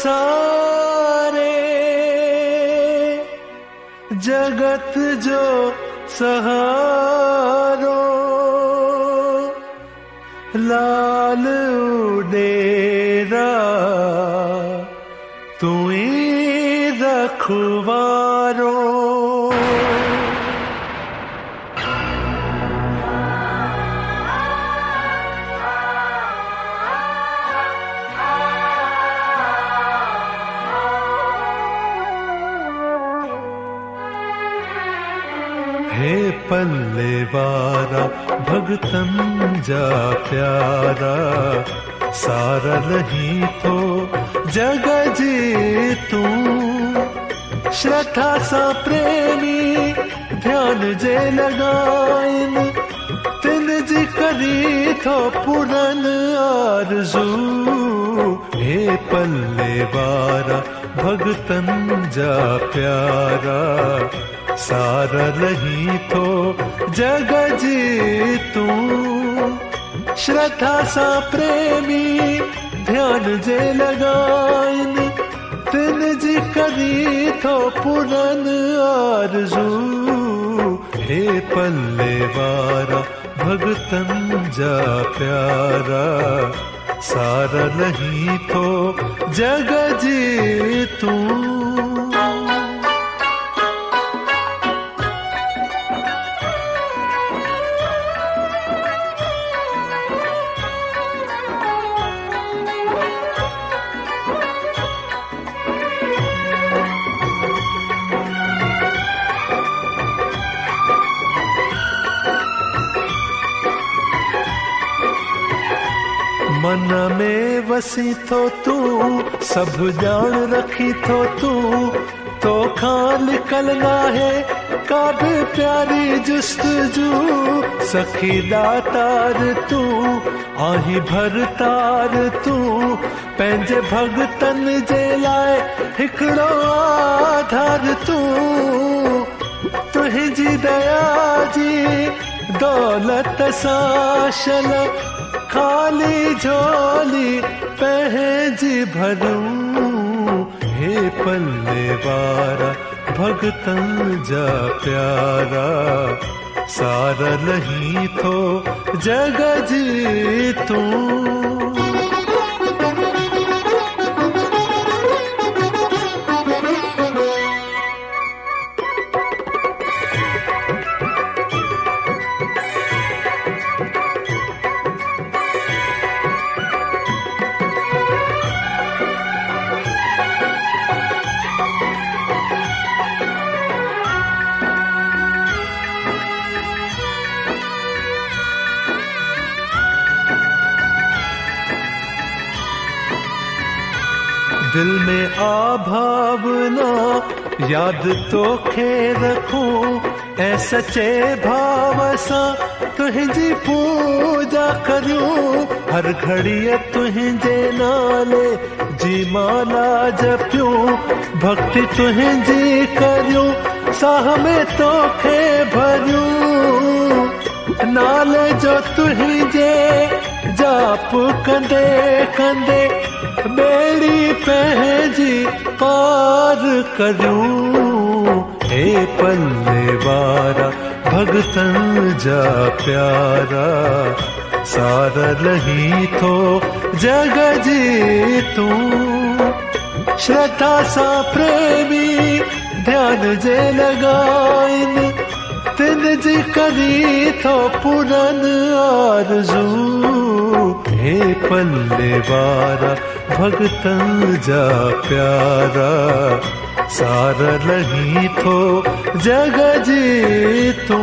सारे जगत जो सहारो लाल उडेरा तुई रखवारो। हे पल्ले वारा भगतन जा प्यारा सारा नहीं तो जग जी तू श्रद्धा सा प्रेमी ध्यान जे लगाइन तिन जी करी तो पुरन आरज़ू। हे पल्ले वारा भगतन जा प्यारा सारा नहीं तो जग जी तू श्रद्धा सा प्रेमी ध्यान जे लगाइन तिन जी करी तो पुरन आरज़ू। हे पल्ले वारा भगतन जा प्यारा सारा नहीं तो जग जी तू। मन में वसी तो तू सब जान रखी तो तू खान निकलना है काबे प्यारी जुस्तजू। सखी दातार तू आही भरतार तू पंहिंजे भगतन जे लाए हिकड़ो आधार तू। तुहिंजी दया जी दौलत सां शल खाली झोली पंहिंजी भरूं। हे पल्ले वारा भगतन जा प्यारा सारा नहीं तो जग जी तू। दिल में आभावना याद तो खे रखूं ऐं सचे भाव सां तुहिंजी पूजा करूं। हर घड़ीअ तुहिंजे नाले जी माला जपियूं भक्ति तुहिंजी करियूं साह में तोखे भरियूं। नाले जो तुहिंजे जाप कंदे कंदे बेड़ी पंहिंजी पार करूं। हे पल्ले वारा भगतन जा प्यारा सारा नहीं तो जग जी तू। श्रद्धा सा प्रेमी ध्यान जे लगाइन तिन जी करी तो पुरन आरज़ू। हे पल्ले वारा भगतन जा प्यारा सारा नहीं तो जग जी तू।